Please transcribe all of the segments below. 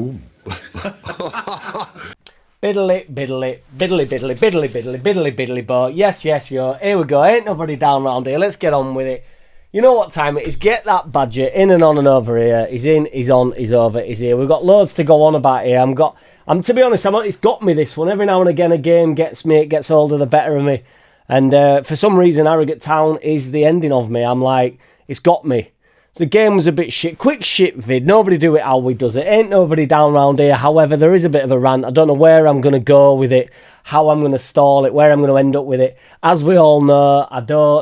Boom. Biddly, biddly, biddly, biddly, biddly, biddly, biddly, biddly, but yes, yo, here we go. Ain't nobody down round here. Let's get on with it. You know what time it is. Get that badger in and on and over here. He's in, he's on, he's over, he's here. We've got loads to go on about here. I'm to be honest, it's got me, this one. Every now and again, a game gets me, it gets older, the better of me. And for some reason, Harrogate Town is the ending of me. I'm like, it's got me. So the game was a bit shit. Quick shit vid. Nobody do it how we does it. Ain't nobody down round here. However, there is a bit of a rant. I don't know where I'm going to go with it, how I'm going to stall it, where I'm going to end up with it. As we all know,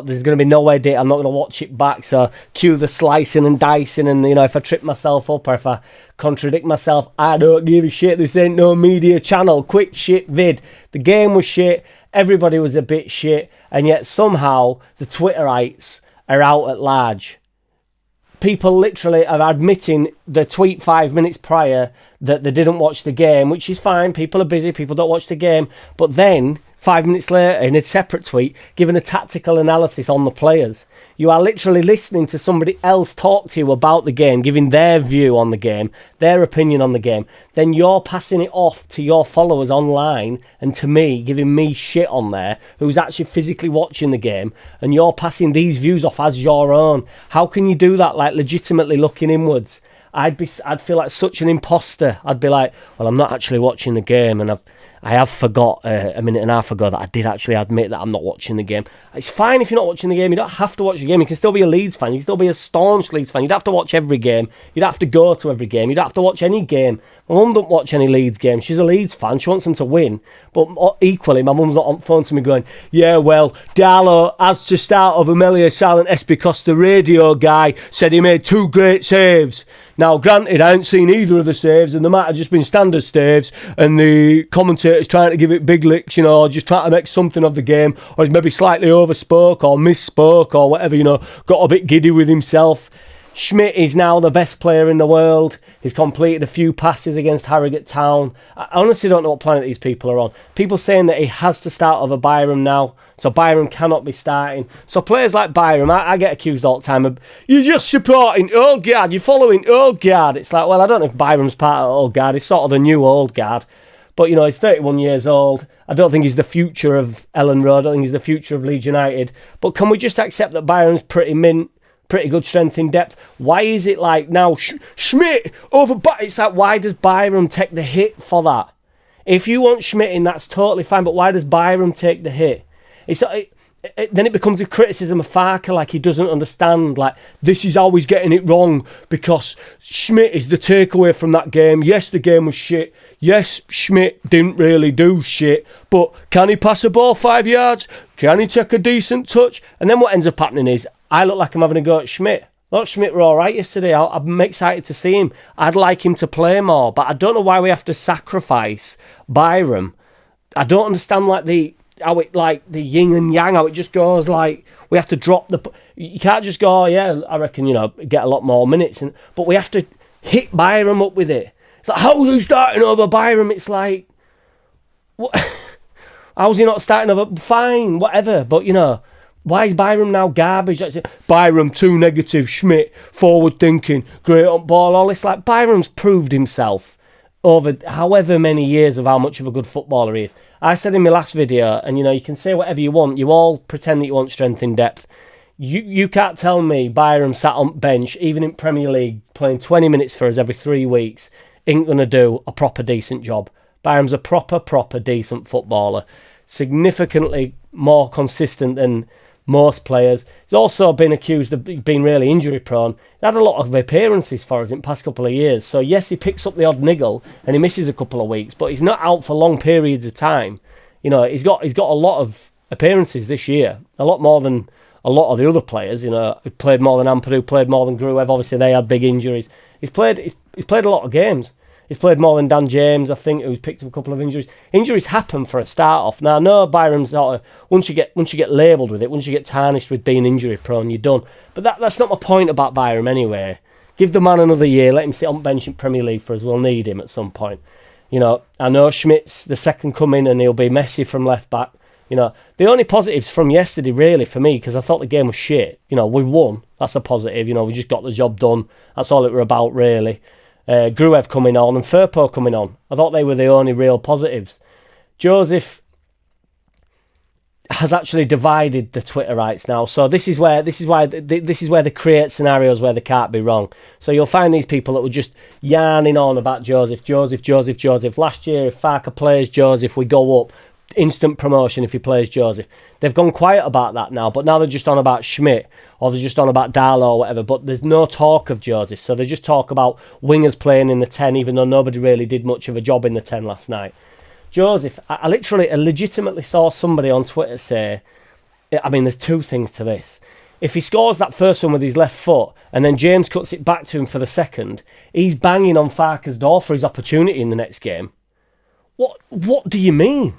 there's going to be no edit. I'm not going to watch it back. So cue the slicing and dicing. And, if I trip myself up or if I contradict myself, I don't give a shit. This ain't no media channel. Quick shit vid. The game was shit. Everybody was a bit shit. And yet somehow the Twitterites are out at large. People literally are admitting the tweet 5 minutes prior that they didn't watch the game, which is fine. People are busy. People don't watch the game. But then 5 minutes later, in a separate tweet, giving a tactical analysis on the players. You are literally listening to somebody else talk to you about the game, giving their view on the game, their opinion on the game. Then you're passing it off to your followers online and to me, giving me shit on there, who's actually physically watching the game, and you're passing these views off as your own. How can you do that, like legitimately looking inwards? I'd feel like such an imposter. I'd be like, well, I'm not actually watching the game, and I have forgot a minute and a half ago that I did actually admit that I'm not watching the game. It's fine if you're not watching the game. You don't have to watch the game. You can still be a Leeds fan. You can still be a staunch Leeds fan. You don't have to watch every game. You don't have to go to every game. You don't have to watch any game. My mum don't watch any Leeds games. She's a Leeds fan. She wants them to win. But equally, my mum's not on the phone to me going, yeah, well, Darlow has to start over Melia Silent S because the radio guy said he made 2 great saves. Now, granted, I ain't seen either of the saves, and they might have just been standard saves, and the commentator's trying to give it big licks, just trying to make something of the game, or he's maybe slightly overspoke or misspoke or whatever, got a bit giddy with himself. Schmidt is now the best player in the world. He's completed a few passes against Harrogate Town. I honestly don't know what planet these people are on. People saying that he has to start over Byram now, so Byram cannot be starting. So players like Byram, I get accused all the time of, you're just supporting old guard, you're following old guard. It's like, well, I don't know if Byram's part of old guard. He's sort of the new old guard. But, he's 31 years old. I don't think he's the future of Ellen Road. I don't think he's the future of Leeds United. But can we just accept that Byram's pretty mint? Pretty good strength in depth. Why is it like now Schmidt over? It's like, why does Byram take the hit for that? If you want Schmidt in, that's totally fine. But why does Byram take the hit? Then it becomes a criticism of Farke, like he doesn't understand. Like, this is always getting it wrong because Schmidt is the takeaway from that game. Yes, the game was shit. Yes, Schmidt didn't really do shit. But can he pass a ball 5 yards? Can he take a decent touch? And then what ends up happening is I look like I'm having a go at Schmidt. Look, Schmidt were all right yesterday. I'm excited to see him. I'd like him to play more, but I don't know why we have to sacrifice Byram. I don't understand how it the yin and yang, how it just goes like we have to drop the. You can't just go, I reckon get a lot more minutes, but we have to hit Byram up with it. It's like, how's he starting over Byram? It's like, what? How's he not starting over? Fine, whatever, but why is Byram now garbage? That's it. Byram, too negative. Schmidt, forward thinking, great on ball. All this, like, Byram's proved himself over however many years of how much of a good footballer he is. I said in my last video, and you can say whatever you want. You all pretend that you want strength in depth. You can't tell me Byram sat on bench, even in Premier League, playing 20 minutes for us every 3 weeks, ain't going to do a proper decent job. Byram's a proper decent footballer. Significantly more consistent than most players. He's also been accused of being really injury prone. He had a lot of appearances for us in the past couple of years. So yes, he picks up the odd niggle and he misses a couple of weeks, but he's not out for long periods of time. He's got a lot of appearances this year, a lot more than a lot of the other players. He played more than Ampadu, played more than Gruev. Obviously, they had big injuries. He's played a lot of games. He's played more than Dan James, I think, who's picked up a couple of injuries. Injuries happen for a start off. Now, I know Byram's sort of once you get labelled with it, once you get tarnished with being injury prone, you're done. But that's not my point about Byram anyway. Give the man another year, let him sit on bench in Premier League for us. We'll need him at some point. I know Schmidt's the second coming and he'll be messy from left back. The only positives from yesterday, really, for me, because I thought the game was shit. We won. That's a positive. We just got the job done. That's all it were about, really. Gruev coming on and Firpo coming on. I thought they were the only real positives. Joseph has actually divided the Twitterites now. So this is where they create scenarios where they can't be wrong. So you'll find these people that were just yarning on about Joseph. Last year, if Farke plays Joseph, we go up. Instant promotion if he plays Joseph. They've gone quiet about that now, but now they're just on about Schmidt, or they're just on about Darlow or whatever, but there's no talk of Joseph. So they just talk about wingers playing in the 10, even though nobody really did much of a job in the 10 last night. Joseph, I legitimately saw somebody on Twitter say, I mean, there's two things to this. If he scores that first one with his left foot and then James cuts it back to him for the second, he's banging on Farke's door for his opportunity in the next game. What do you mean?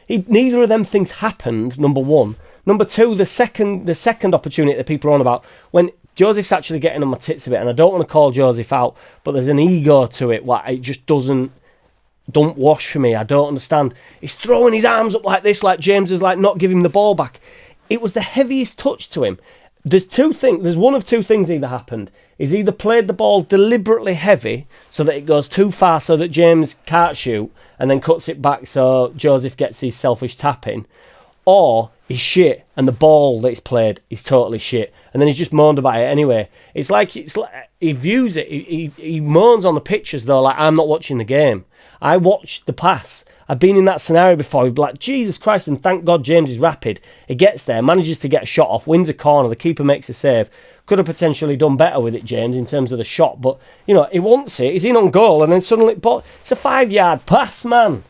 Neither of them things happened, number one. Number two, the second opportunity that people are on about, when Joseph's actually getting on my tits a bit, and I don't want to call Joseph out, but there's an ego to it, it just don't wash for me. I don't understand. He's throwing his arms up like this, like James is like not giving him the ball back. It was the heaviest touch to him. There's one of two things either happened. He's either played the ball deliberately heavy so that it goes too far so that James can't shoot and then cuts it back so Joseph gets his selfish tap in, or he's shit and the ball that he's played is totally shit and then he's just moaned about it anyway. It's like he views it, he moans on the pitch as though like, I'm not watching the game. I watched the pass. I've been in that scenario before. He'd be like, Jesus Christ, and thank God James is rapid. He gets there, manages to get a shot off, wins a corner, the keeper makes a save. Could have potentially done better with it, James, in terms of the shot. But, he wants it. He's in on goal, and then suddenly, but it's a 5-yard pass, man.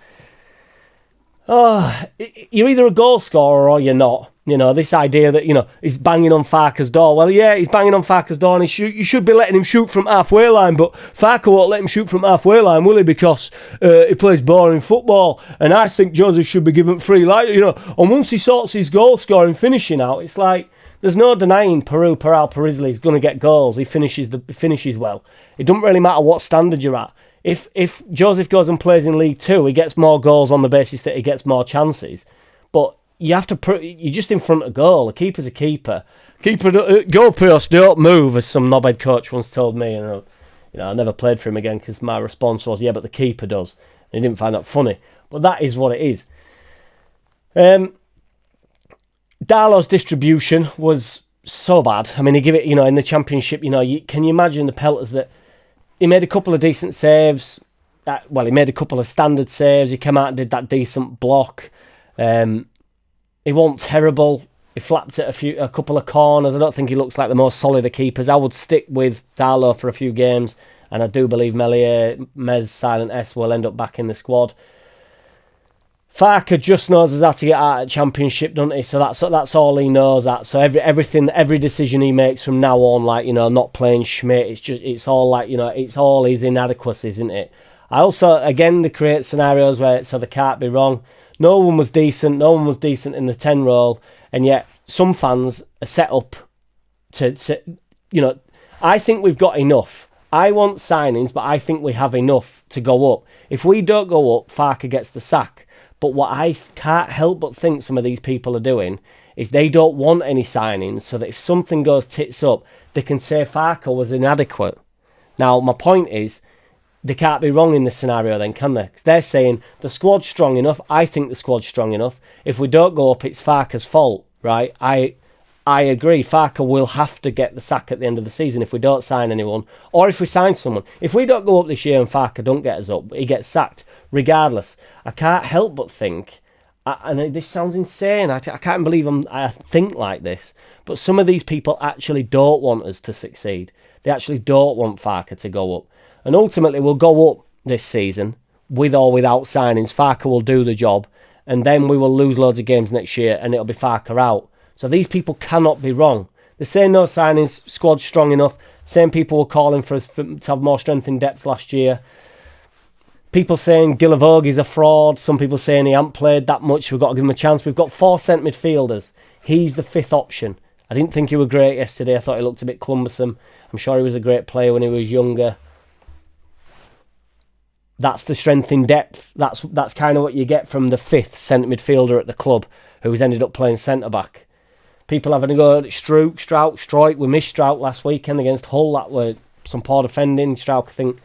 Oh, you're either a goal scorer or you're not. This idea that, he's banging on Farke's door. Well, yeah, he's banging on Farke's door and you should be letting him shoot from halfway line, but Farke won't let him shoot from halfway line, will he? Because he plays boring football, and I think Joseph should be given free light, and once he sorts his goal scoring finishing out, it's like, there's no denying Peru, Peral, Perisley is going to get goals. He finishes well. It doesn't really matter what standard you're at. If Joseph goes and plays in League 2, he gets more goals on the basis that he gets more chances. But you're just in front of goal. A keeper's a keeper. Goalposts don't move, as some knobhead coach once told me. I never played for him again because my response was, yeah, but the keeper does. And he didn't find that funny. But that is what it is. Darlow's distribution was so bad. I mean, he give it, in the Championship, can you imagine the pelters that he made a couple of decent saves. He made a couple of standard saves. He came out and did that decent block. He wasn't terrible. He flapped at a couple of corners. I don't think he looks like the most solid of keepers. I would stick with Darlow for a few games, and I do believe Mez Silent S will end up back in the squad. Farke just knows how to get out of Championship, doesn't he? So that's all he knows. So every decision he makes from now on, not playing Schmidt, it's all his inadequacies, isn't it? I also, again, they create scenarios so they can't be wrong. No one was decent in the 10 role, and yet some fans are set up to I think we've got enough. I want signings, but I think we have enough to go up. If we don't go up, Farke gets the sack. But what I can't help but think some of these people are doing is they don't want any signings, so that if something goes tits up, they can say Farke was inadequate. Now, my point is, they can't be wrong in this scenario then, can they? Because they're saying the squad's strong enough. I think the squad's strong enough. If we don't go up, it's Farke's fault, right? I agree. Farke will have to get the sack at the end of the season if we don't sign anyone, or if we sign someone. If we don't go up this year and Farke don't get us up, he gets sacked regardless. I can't help but think, and this sounds insane, I can't believe I think like this, but some of these people actually don't want us to succeed. They actually don't want Farke to go up. And ultimately, we'll go up this season, with or without signings. Farke will do the job, and then we will lose loads of games next year, and it'll be Farke out. So these people cannot be wrong. They're saying no signings, squad's strong enough. Same people were calling for us to have more strength in depth last year. People saying Gilavogi's a fraud. Some people saying he hasn't played that much. We've got to give him a chance. We've got 4 centre midfielders. He's the 5th option. I didn't think he was great yesterday. I thought he looked a bit cumbersome. I'm sure he was a great player when he was younger. That's the strength in depth. That's kind of what you get from the 5th centre midfielder at the club, who's ended up playing centre back. People having to go at Strout. We missed Strout last weekend against Hull. That were some poor defending. Strout, I think,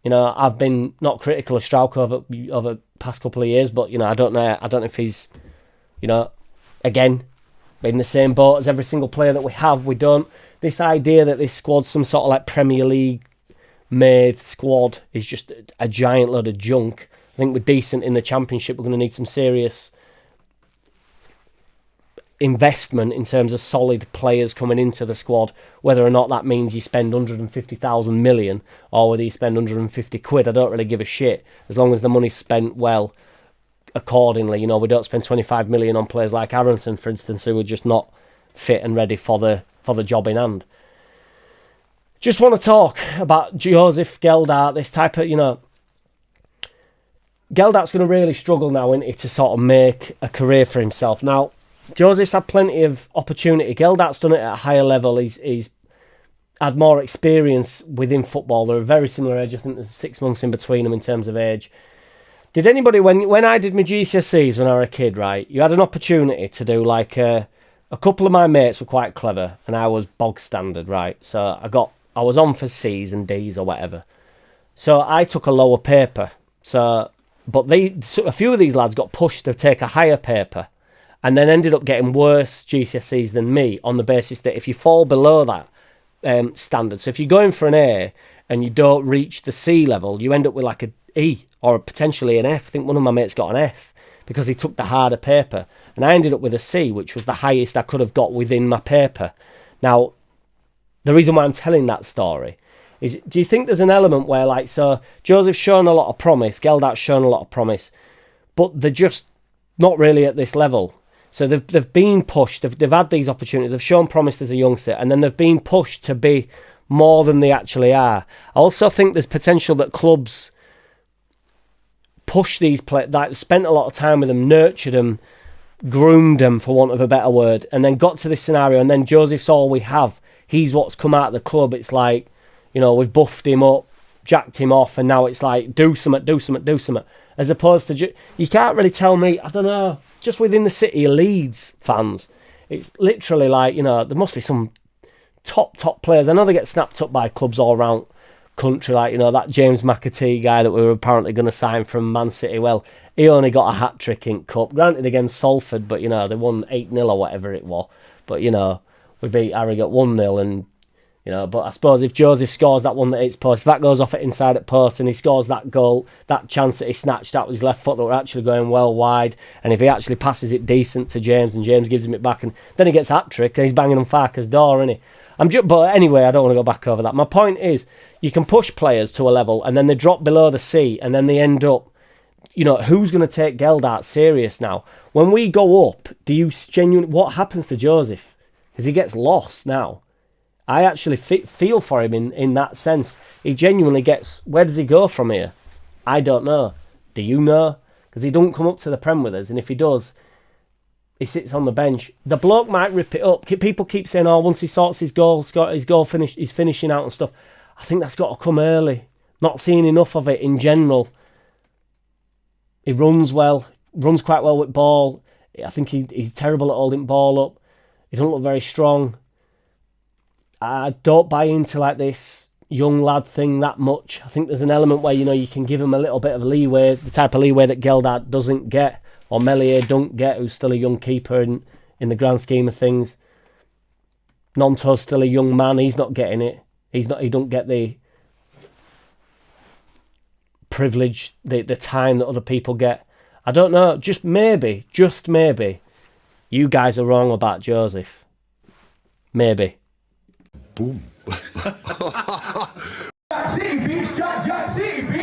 You know, I've been not critical of Strauch over the past couple of years, but, you know, I don't know if he's, you know, again, in the same boat as every single player that we have. We don't. This idea that this squad's some sort of like Premier League made squad is just a giant load of junk. I think we're decent in the Championship. We're going to need some serious investment in terms of solid players coming into the squad. Whether or not that means you spend 150,000 million or whether you spend 150 quid, I don't really give a shit, as long as the money's spent well accordingly. You know, we don't spend 25 million on players like Aronson, for instance, who are just not fit and ready for the job in hand. Just want to talk about Joseph Geldart, this type of, you know, Geldart's going to really struggle now, isn't he, to sort of make a career for himself. Now, Joseph's had plenty of opportunity. Geldart's done it at a higher level. He's had more experience within football. They're a very similar age. I think there's 6 months in between them in terms of age. Did anybody, when I did my GCSEs when I was a kid, right, you had an opportunity to do like a couple of my mates were quite clever and I was bog standard, right? So I was on for C's and D's or whatever. So I took a lower paper. But a few of these lads got pushed to take a higher paper and then ended up getting worse GCSEs than me on the basis that if you fall below that standard, so if you're going for an A and you don't reach the C level, you end up with like an E or potentially an F. I think one of my mates got an F because he took the harder paper. And I ended up with a C, which was the highest I could have got within my paper. Now, the reason why I'm telling that story is, do you think there's an element where, like, so Joseph's shown a lot of promise, Geldart's shown a lot of promise, but they're just not really at this level. So they've been pushed, they've had these opportunities, they've shown promise as a youngster, and then they've been pushed to be more than they actually are. I also think there's potential that clubs push these players, like, spent a lot of time with them, nurtured them, groomed them, for want of a better word, and then got to this scenario, and then Joseph's all we have. He's what's come out of the club. It's like, you know, we've buffed him up, jacked him off, and now it's like, do something. As opposed to, you can't really tell me, I don't know, just within the city of Leeds fans, it's literally like, you know, there must be some top players. I know they get snapped up by clubs all around country, like, you know, that James McAtee guy that we were apparently going to sign from Man City. Well, he only got a hat-trick in Cup, granted against Salford, but, you know, they won 8-0 or whatever it was. But, you know, we beat Harrogate 1-0 and, you know, but I suppose if Joseph scores that one that hits post, if that goes off at inside at post and he scores that goal, that chance that he snatched out with his left foot that were actually going well wide, and if he actually passes it decent to James and James gives him it back, and then he gets hat-trick and he's banging on Farke's door, isn't he? But anyway, I don't want to go back over that. My point is, you can push players to a level and then they drop below the C and then they end up, you know, who's going to take Geldart serious now? When we go up, do you genuinely, what happens to Joseph? Because he gets lost now. I actually feel for him in that sense. He genuinely gets, where does he go from here? I don't know. Do you know? Because he don't come up to the Prem with us, and if he does, he sits on the bench. The bloke might rip it up. People keep saying, oh, once he sorts his goal finished, he's finishing out and stuff. I think that's got to come early. Not seeing enough of it in general. He runs well, runs quite well with ball. I think he's terrible at holding ball up. He doesn't look very strong. I don't buy into like this young lad thing that much. I think there's an element where, you know, you can give him a little bit of leeway, the type of leeway that Geldart doesn't get, or Melier don't get, who's still a young keeper in the grand scheme of things. Nonto's still a young man, he's not getting it. He don't get the privilege, the time that other people get. I don't know, just maybe, you guys are wrong about Joseph. Maybe. Boom. JackCity, bitch. JackCity, bitch.